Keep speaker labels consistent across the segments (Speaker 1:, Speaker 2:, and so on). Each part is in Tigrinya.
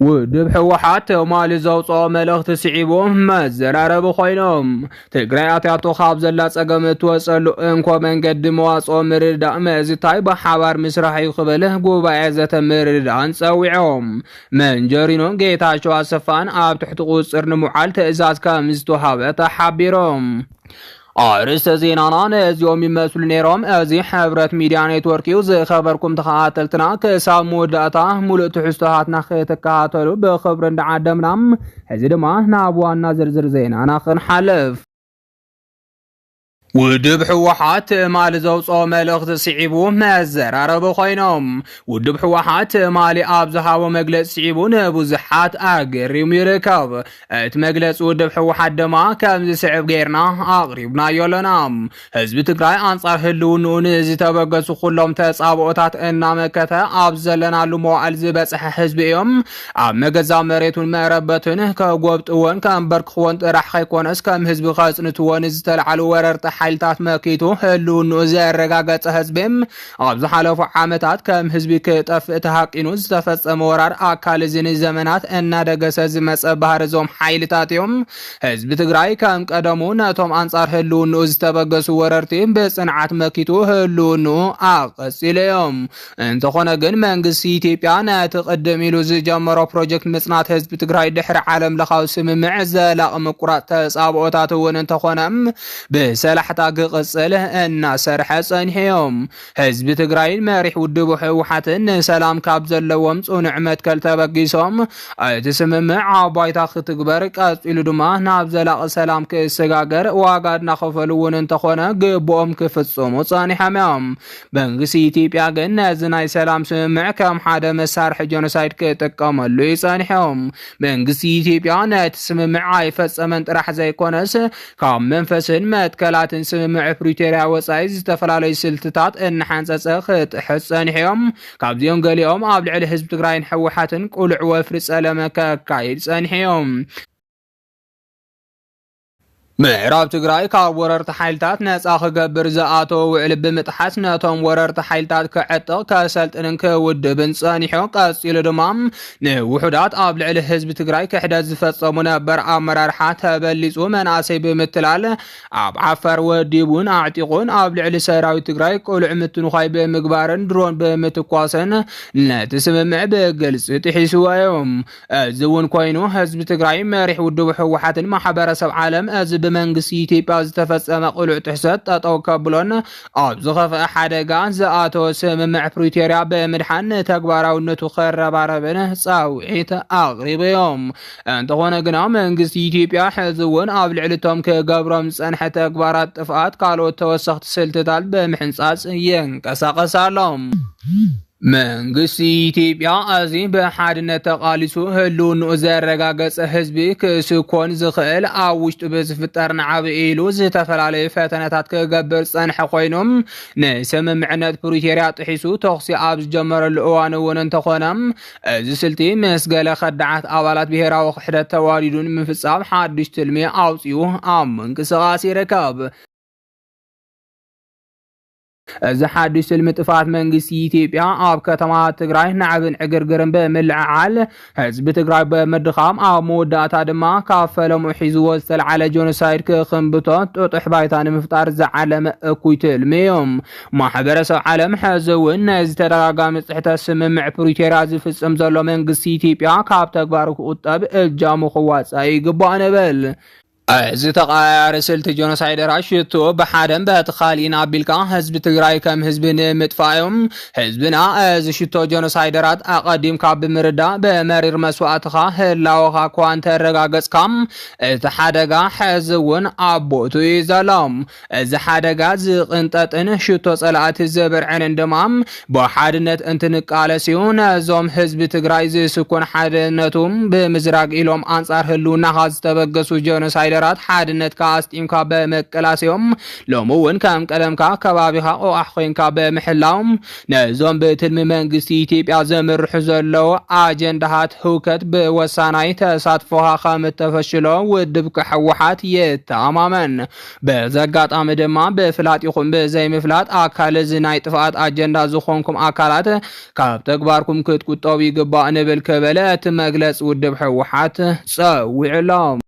Speaker 1: ውድብ ሕወሓት ማሊ ዘውፅኦ መልእኽቲ ስዒቦም መዘራረቢ ኮይኖም ትግራይ ኣትያቶ ካብ ዘላ ፀገም እትወፀሉ እንኮ መንገዲ መዋፅኦ ምርዳእ መእዝታይ ብሓባር ምስራሕ እዩ ክብል ጉባኤ ዘተ ምርዳእን ፀዊዖም መንጀሪኖ ጌታቸው ኣሰፋን ኣብ ትሕቲ ቁፅር ንምውዓል ትእዛዝ ከም ዝተውሃበ ተሓቢሮም أرست زينانا نزيوم يمثل نيروم أزي حبرت ميديا نتورك يوزي خبركم تخاطلتنا كسام موداتا مولو تحستهات نخيتك كاتلو بخبرن عدمنام هزي دما نابوان نزرزر زينانا خن حلف ውድብ ሕወሓት ማሊ ዘውፅኦ መልእኽቲ ስዒቡ መዘራረቢ ኮይኖም ውድብ ሕወሓት ማሊ ኣብ ዝሃቦ መግለፂ ስዒቡ ንብዙሓት ኣገሪሙ ይርከብ እቲ መግለፂ ውድብ ሕወሓት ድማ ከም ዝስዕብ ጌርና ኣቕሪብናዮ ኣለና ህዝቢ ትግራይ ኣንጻር ህልውንኡ ንዝተበገሱ ኩሎም ተፃብኦታት እናመከተ ኣብ ዘለናሉ መዋዕል ዝበፅሐ ህዝቢ እዮም ኣብ መገዛ መሬቱን መረበትን ከጎብጥዎን ከንበርክኽዎን ጥራሕ ከይኮነስ ከም ህዝቢ ከፅንትዎን ዝተለዓሉ ወረርቲ حالتات مكيتو هلو نوزي الرقاقة هزبهم عبز حالفو عامتات كم هزبي كتف اتحاقينو زتفت مورار اكال زين الزمنات انا دقس هزمس بحرزوم حيلتاتيوم هزبي تقراي كم قدمو ناتوم انصار هلو نوز تبقسو ورارتين بسنعات مكيتو هلو نو اقسي ليوم انتو خونقن منقسي تيبيانا تقدم يلو زي جمرو بروجكت مصنات هزبي تقراي دحر عالم لخاو سممع زلاق مقرات تسابقوتاتون انتو خونم بسلحة قصله ان سرح صنحيوم حزب تግራይ መሪሕ ውድብ ሕወሓትን ሰላም ካብ ዘለዎም ጽኑዕመት ከልተበጊሶም ኣይተስምምዕ ዓባይታ ክትግበር ቀጽሉ ድማ ናብ ዘላቕ ሰላም ክሰጋገር ዋጋድና ከፈልውን እንተኾነ ግቦም ክፍጽሙ ጸኒሖም መንግስቲ ኢትዮጵያ ግን ናይ ሰላም ስምምዕ ከም ሓደ መሳርሒ ጀኖሳይድ ክጥቀመሉ ይጸኒሖም መንግስቲ ኢትዮጵያ ነቲ ስምምዕ ኣይፈጸመን ጥራሕ ዘይኮነስ ካብ መንፈስን መትከላትን سمع بريتيريا وصايز تفلالي سلتات ان حنصص خطحت صنحيوم كابزيون غليوم ابلع الحزب تግራይን ሕወሓትን ቁልዕ ወፍሪ ጸለመ ከካይድ صنحيوم ምዕራብ ትግራይ ካብ ወረርቲ ሓይልታት ነፃ ክገብር ዝኣተወ ውዕል ብምጥሓስ ነቶም ወረርቲ ሓይልታት ክዕጥቕ ከሰልጥንን ክውድብን ጸኒሑ ቀፂሉ ድማ ንውሑዳት ኣብ ልዕሊ ህዝቢ ትግራይ ክሕደት ዝፈጸሙ ነበር ኣመራርሓ ተበሊጹ መናእሰይ ብምትላል ኣብ ዓፋር ወዲቡን ኣዕጢቑን ኣብ ልዕሊ ሰራዊት ትግራይ ቁልዕ ምትንኳይ ብምግባርን ድሮን ብምትኳስን ነቲ ስምምዕ ብግልፂ ጥሒስዎ እዮም እዚ እውን ኮይኑ ህዝቢ ትግራይ መሪሕ ውድብ ሕወሓትን ማሕበረሰብ ዓለም እዚ بمنگسی ኢትዮጵያ ዝተፈጸመ ቁልዕ ትሕሰት ጠጠው ከብሎን ኣብ ዝኸፍአ ሓደጋ ዝኣተወ ስምምዕ ፕሪቶሪያ ብምድሓን ተግባራውነቱ ከረባረብን ጻውዒት ኣቕሪቦም እንተኾነ ግና መንግስቲ ኢትዮጵያ ሕዚ እውን ኣብ ልዕሊቶም ክገብሮም ዝጸንሐ ተግባራት ጥፍኣት ካልኦት ተወሰኽቲ ስልትታት ብምሕንጻጽ ይንቀሳቐሳሎም መንግስቲ ኢትዮጵያ እዚ በሓድነት ተቃሊሱ ህልውንኡ ዘረጋገፀ ህዝቢ ክስኮን ዝኽእል ኣብ ውሽጡ ብዝፍጠር ንዓብዪ ኢሉ ዝተፈላለዩ ፈተነታት ክገብር ፀንሐ ኮይኖም ንስምምዕነት ፕሪቶሪያ ጥሒሱ ተኽሲ ኣብ ዝጀመረሉ እዋን እውን እንተኾነ እዚ ስልቲ ምስ ገለ ከዳዓት ኣባላት ብሄራዊ ክሕደት ተዋዲዱ ንምፍፃም ሓዱሽ ትልሚ ኣውፅኡ ኣብ ምንቅስቓስ ይርከብ እዚ ሓዱሽ ትልሚ ጥፋት መንግስቲ ኢትዮጵያ ኣብ ከተማ ትግራይ ናዕብን ዕግርግርን ብምልዕዓል ህዝቢ ትግራይ ብምድኻም ኣብ መወዳእታ ድማ ካብ ፈለሙ ሒዝዎ ዝተለዓለ ጆኖሳይድ ክኽንብቶ ጥጡሕ ባይታ ንምፍጣር ዝዓለመ እኩይ ትልሚ እዮም ማሕበረሰብ ዓለም ሕዚ እውን ነዚ ተደጋጋሚ ፅሕተት ስምምዕ ፕሪቶሪያ ዝፍፅም ዘሎ መንግስቲ ኢትዮጵያ ካብ ተግባሩ ክቁጠብ እጃሙ ክዋፅእ ይግባእ ንብል እዚ ተቃያሪ ስልቲ ጆኖሳይድ ራሽቱ በሓደን በተኻሊና ቢልካ ህዝቢ ትግራይ ከም ህዝቢ ንምጥፋዮም ህዝብና እዚ ሽቶ ጆኖሳይደራት ኣቀዲም ካብ ብምርዳእ በመሪር መስዋዕትኻ ህላወኻ ኳን ተረጋገጽካም እቲ ሓደጋ ሕዚ እውን ኣቦቱ ይዘሎም እዚ ሓደጋ ዝቕንጠጥን ሽቶ ጸላእቲ ዘብርዕንን ድማ ብሓድነት እንትንቃለስዩ ነዞም ህዝቢ ትግራይ ዝስኩን ሓድነቱም ብምዝራግ ኢሎም ኣንጻር ህልውናኻ ዝተበገሱ ጆኖሳይድ ኮማይደራት ሓድነት ካስጢምካ በመቀላስዮም ሎሙውን ከም ቀደምካ ከባቢኻ ኦኣሕ ኮይንካ በምሕላው ነዞም ብትልሚ መንግስቲ ኢትዮጵያ ዘምርሑ ዘለው አጀንዳሃት ህውከት ብወሳናይ ተሳትፎኻ ከም ተፈሽሎ ውድብ ሕወሓት የተማመን በዘጋጣሚ ድማ ብፍላጥ ይኹን ብዘይምፍላጥ አካል ዝናይ ጥፋት አጀንዳ ዝኾንኩም አካላት ካብ ተግባርኩም ክትቁጠቡ ይግባእ ንብል ከበለ እቲ መግለጽ ውድብ ሕወሓት ጸዊዕሎም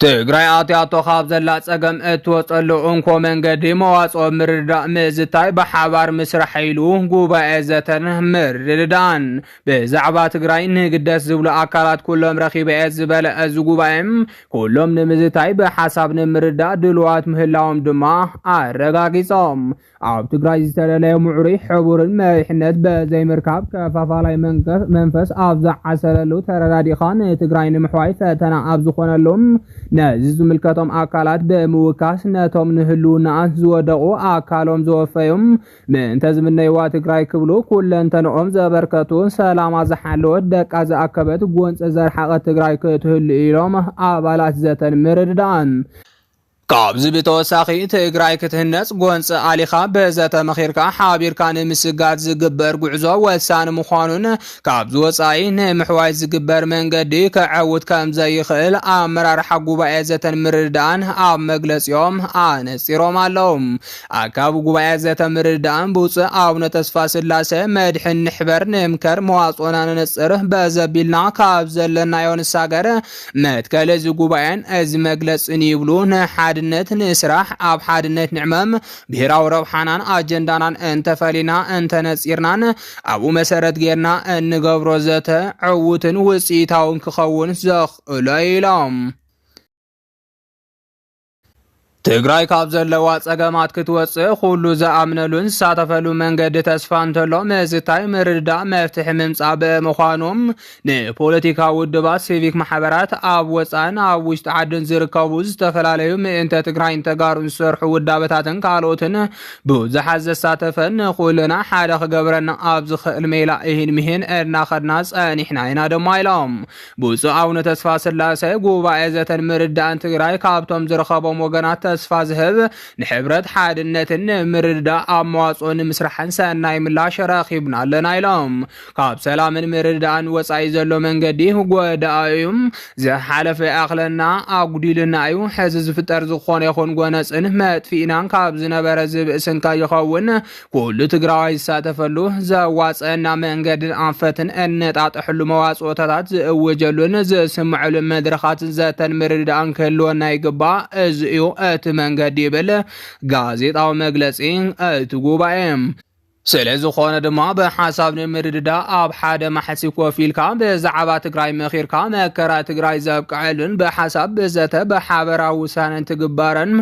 Speaker 1: ትግራይ አትያቶ ካብ ዘላ ጸገም እትወጸሉ እንኮ መንገዲ መዋጽኦ ምርዳእ ምዝታይ ብሓባር ምስራሕ ኢሉ ጉባኤ ዘተን ምርድዳን ብዛዕባ ትግራይ ንግደስ ዝብሉ አካላት ኩሎም ረኺበ ዝበለ እዚ ጉባኤም ኩሎም ንምዝታይ ብሓሳብ ንምርዳእ ድልዋት ምህላዎም ድማ አረጋጊጾም ኣብ ትግራይ ዝተለለየ ምዕሩይ ሕቡርን መሪሕነት በዘይምርካብ ከፋፋላይ መንፈስ ኣብ ዝዓሰለሉ ተረዳዲኻ ንትግራይ ንምሕዋይ ፈተና ኣብ ዝኾነሎም ነዚ ዝምልከቶም አካላት በምውካስ ነቶም ንህልውና ዝወደቁ አካሎም ዝወፈዮም ምእንተ ዝምነይዋ ትግራይ ክብሉ ኩለንተንኦም ዘበርከቱ ሰላማ ዝሓለወት ደቃ ዝኣከበት ጎንፂ ዘርሓቐት ትግራይ ክትህሉ ኢሎም ኣባላት ዘተን ምርድዳን ካብዚ ብተወሳኺ ትግራይ ክትህነፅ ጎንፂ ኣሊኻ በዘተ መኺርካ ሓቢርካ ንምስጋድ ዝግበር ጉዕዞ ወሳኒ ምዃኑን ካብዚ ወፃኢ ንምሕዋይ ዝግበር መንገዲ ክዕውት ከም ዘይኽእል ኣመራርሓ ጉባኤ ዘተን ምርድዳን ኣብ መግለፂኦም ኣነፂሮም ኣለዉ ኣካብ ጉባኤ ዘተ ምርድዳን ብውፅእ ኣቡነ ተስፋ ስላሴ መድሕን ንሕበር ንምከር መዋፅኦና ንነፅር በዘቢልና ካብ ዘለናዮ ንሳገር መትከለ እዚ ጉባኤን እዚ መግለፅን ይብሉ ንሓደ ሓድነት ንስራሕ ኣብ ሓድነት ንዕመም ብሄራዊ ረብሓናን አጀንዳናን እንተፈሊና እንተነፂርናን ኣብኡ መሰረት ጌርና እንገብሮ ዘተ ዕውትን ውፅኢታውን ክኸውን ዘኽእሎ ኢሎም ትግራይ ካብ ዘለዋ ጸገማት ክትወፅእ ኩሉ ዘኣምነሉን ዝሳተፈሉ መንገዲ ተስፋ እንተሎ መዝታይ ምርዳእ መፍትሒ ምምጻእ ብምዃኖም ንፖለቲካ ውድባት ሲቪክ ማሕበራት ኣብ ወፃን ኣብ ውሽጢ ዓድን ዝርከቡ ዝተፈላለዩ ምእንተ ትግራይ ተጋሩን ዝሰርሑ ውዳበታትን ካልኦትን ብዙሓት ዘሳተፈን ኩልና ሓደ ክገብረና ኣብ ዝኽእል ሜላ ይህን ምሂን እናኸድና ጸኒሕና ኢና ድማ ኢሎም ብፁዕ ኣቡነ ተስፋ ስላሴ ጉባኤ ዘተን ምርዳእን ትግራይ ካብቶም ዝረኸቦም ወገናት ተስፋ ዝህብ ንሕብረት ሓድነትን ምርዳእ ኣብ መዋጽኦ ንምስራሕን ሰናይ ምላሽ ረኺብና ኣለና ኢሎም ካብ ሰላምን ምርዳእን ወፃኢ ዘሎ መንገዲ ጎዳእዩም ዝሓለፈ ኣኽለና ኣጉዲልና እዩ ሕዚ ዝፍጠር ዝኾነ ይኹን ጎነፅን መጥፊእናን ካብ ዝነበረ ዝብእስን ከይኸውን ኩሉ ትግራዋይ ዝሳተፈሉ ዘዋፅአና መንገድን ኣንፈትን እነጣጥሕሉ መዋጽኦታት ዝእውጀሉን ዝስምዐሉን መድረኻትን ዘተን ምርዳእን ክህልወና ይግባእ እዚ እዩ እቲ መንገዲ ይብል ጋዜጣዊ መግለጺ እቲ ጉባኤ ስለዝኾነ ድማ ብሓሳብ ንምርድዳእ ኣብ ሓደ ማሕሲ ኮፍ ኢልካ ብዛዕባ ትግራይ መኺርካ መከራ ትግራይ ዘብቅዐሉን ብሓሳብ ብዘተ ብሓበራዊ ውሳነን ትግበረን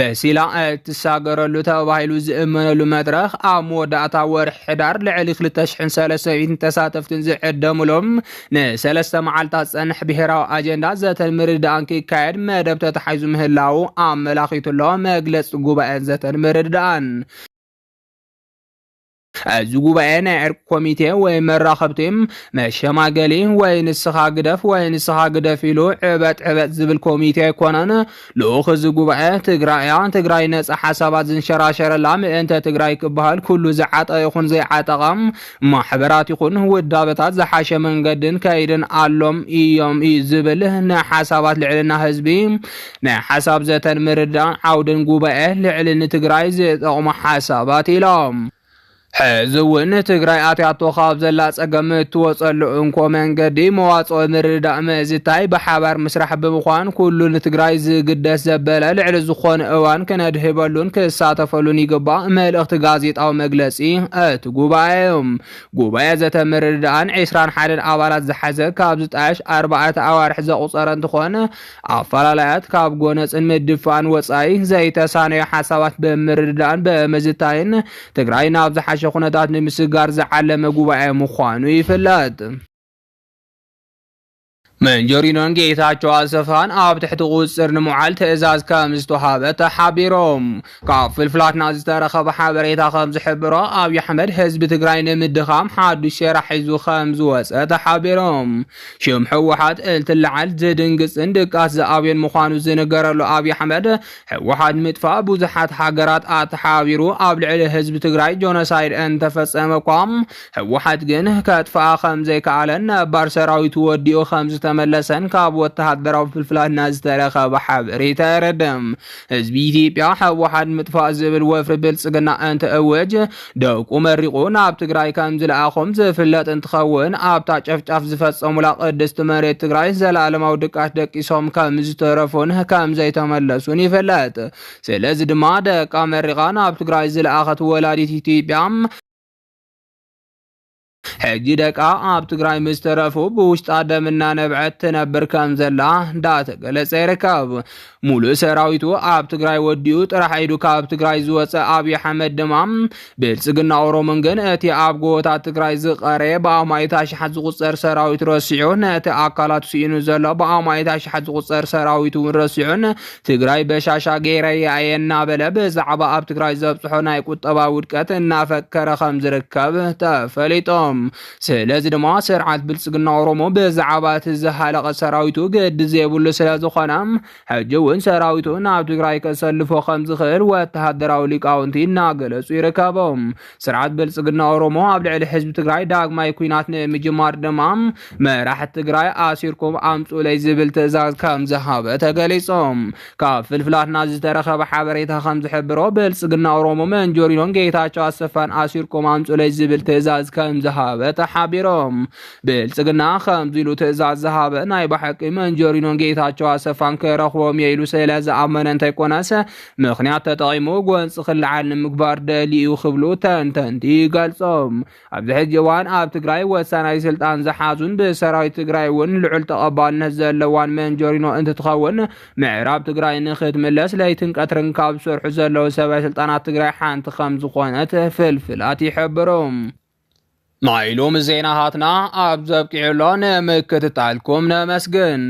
Speaker 1: በሲላ እትሳገረሉ ተባሂሉ ዝእመነሉ መድረኽ ኣብ መወዳእታ ወርሒ ሕዳር ልዕሊ 2300 ተሳተፍትን ዝዕደሙሎም ንሰለስተ መዓልታት ፀንሕ ብሄራዊ አጀንዳ ዘተን ምርድዳእን ክካየድ መደብ ተታሒዙ ምህላው ኣመላኺቱሎ መግለፂ ጉባኤ ዘተን ምርድዳእን እዚ ጉባኤ ናይ ዕርቂ ኮሚቴ ወይ መራኸብቲ መሸማገሊ ወይ ንስኻ ግደፍ ወይ ንስኻ ግደፍ ኢሉ ዕበት ዝብል ኮሚቴ ኣይኮነን ልኡኽ እዚ ጉባኤ ትግራይ ነፃ ሓሳባት ዝንሸራሸረላ ምእንተ ትግራይ ክበሃል ኩሉ ዝዓጠ ይኹን ዘይዓጠቐም ማሕበራት ይኹን ውዳበታት ዝሓሸ መንገድን ከይድን ኣሎም እዮም ዝብል ንሓሳባት ልዕልና ህዝቢ ናይ ሓሳብ ዘተን ምርዳእ ዓውድን ጉባኤ ልዕሊ ንትግራይ ዝጠቕሙ ሓሳባት ኢሎም ሕዚ እውን ትግራይ ኣትያቶ ካብ ዘላ ጸገም እትወጸሉ እንኮ መንገዲ መዋጽኦ ምርዳእ ምእዝታይ ብሓባር ምስራሕ ብምዃን ኩሉ ንትግራይ ዝግደስ ዘበለ ልዕሊ ዝኾነ እዋን ክነድህበሉን ክሳተፈሉን ይግባእ መልእኽቲ ጋዜጣዊ መግለጺ እቲ ጉባኤ ዘተ ምርዳእን 21 ኣባላት ዝሓዘ ካብ ዝጣየሽ 4 ኣዋርሒ ዘቑፀረ እንትኾነ ኣፈላላያት ካብ ጎነፅን ምድፋእን ወፃኢ ዘይተሳነዩ ሓሳባት ብምርዳእን ብምዝታይን ትግራይ ናብ ዝሓሸ ኩነታት ንምስጋር ዝዓለመ ጉባኤ ምዃኑ ይፍለጥ መንጀሪኖን ጌታቸው አሰፋን ኣብ ትሕቲ ቁፅር ንምውዓል ትእዛዝ ከም ዝተውሃበ ተሓቢሮም ካብ ፍልፍላትና ዝተረኸበ ሓበሬታ ከም ዝሕብሮ ኣብዪ ኣሕመድ ህዝቢ ትግራይ ንምድኻም ሓዱሽ ሴራ ሒዙ ከም ዝወፀ ተሓቢሮም ሽም ሕወሓት እንትልዓል ዝድንግፅን ድቃስ ዝኣብዮን ምዃኑ ዝንገረሉ ኣብዪ ኣሕመድ ሕወሓት ምጥፋእ ብዙሓት ሃገራት ኣተሓቢሩ ኣብ ልዕሊ ህዝቢ ትግራይ ጆኖሳይድ እንተፈፀመ እኳ ሕወሓት ግን ከጥፍኣ ከም ዘይከኣለን ነባር ሰራዊቱ ወዲኡ ከም ተመለሰን ካብ ወተሃደራዊ ፍልፍላትና ዝተረኸበ ሓበሬታ የረድም ህዝቢ ኢትዮጵያ ሕወሓት ምጥፋእ ዝብል ወፍሪ ብልፅግና እንትእውጅ ደቁ መሪቑ ናብ ትግራይ ከም ዝለኣኾም ዝፍለጥ እንትኸውን ኣብታ ጨፍጫፍ ዝፈፀሙላ ቅድስቲ መሬት ትግራይ ዘላለማዊ ድቃሽ ደቂሶም ከም ዝተረፉን ከም ዘይተመለሱን ይፍለጥ ስለዚ ድማ ደቃ መሪቓ ናብ ትግራይ ዝለኣኸት ወላዲት ኢትዮጵያ ሕጂ ደቃ ኣብ ትግራይ ምስ ተረፉ ብውሽጣ ደምና ነብዐት ትነብር ከም ዘላ እንዳተገለጸ ይርከብ ሙሉእ ሰራዊቱ ኣብ ትግራይ ወዲኡ ጥራሕ ኢዱ ካብ ትግራይ ዝወፀ ኣብዪ ኣሕመድ ድማ ብልፅግና ኦሮሞን ግን እቲ ኣብ ጎቦታት ትግራይ ዝቐረየ ብኣማይታ ሽሓት ዝቁፀር ሰራዊት ረሲዑ ነቲ ኣካላት ስኢኑ ዘሎ ብኣማይታ ሽሓት ዝቁፀር ሰራዊት እውን ረሲዑን ትግራይ በሻሻ ገይረያ እየ እናበለ ብዛዕባ ኣብ ትግራይ ዘብፅሖ ናይ ቁጠባ ውድቀት እናፈከረ ከም ዝርከብ ተፈሊጦም ስለዚ ድማ ስርዓት ብልፅግና ኦሮሞ ብዛዕባ እቲ ዝሃለቐ ሰራዊቱ ግዲ ዘይብሉ ስለዝኾነ ሕጂ እውን ሰራዊቱ ናብ ትግራይ ከሰልፎ ከም ዝኽእል ወተሃደራዊ ሊቃውንቲ እናገለጹ ይርከቦም ስርዓት ብልፅግና ኦሮሞ ኣብ ልዕሊ ህዝቢ ትግራይ ዳግማይ ኩናት ንምጅማር ድማ መራሕቲ ትግራይ ኣሲርኩም ኣምፁለይ ዝብል ትእዛዝ ከም ዝሃበ ተገሊጾም ካብ ፍልፍላትና ዝተረኸበ ሓበሬታ ከም ዝሕብሮ ብልፅግና ኦሮሞ መንጀሪኖን ጌታቸው ኣሰፋን ኣሲርኩም ኣምፁለይ ዝብል ትእዛዝ ከም ዝሃበ ተሓቢሮም ብልፅግና ከምዚ ኢሉ ትእዛዝ ዝሃበ ናይ ብሓቂ መንጀሪኖን ጌታቸው ኣሰፋን ክረኽቦም የኢሉ ስለ ዝኣመነ እንተይኮነስ ምክንያት ተጠቒሙ ጎንፂ ክልዓል ንምግባር ደልዩ ክብሉ ተንተንቲ ይገልጾም ኣብዚ ሕጂ እዋን ኣብ ትግራይ ወሳናይ ስልጣን ዝሓዙን ብሰራዊት ትግራይ እውን ልዑል ተቐባልነት ዘለዋን መንጀሪኖ እንትትኸውን ምዕራብ ትግራይ ንክትምለስ ለይትን ቀትርን ካብ ዝሰርሑ ዘለዉ ሰበይ ስልጣናት ትግራይ ሓንቲ ከም ዝኾነት ፍልፍላት ይሕብሮም ናይሎም ዜናሃትና ኣብ ዘብቂዕሎን ምክትታልኩም ነመስግን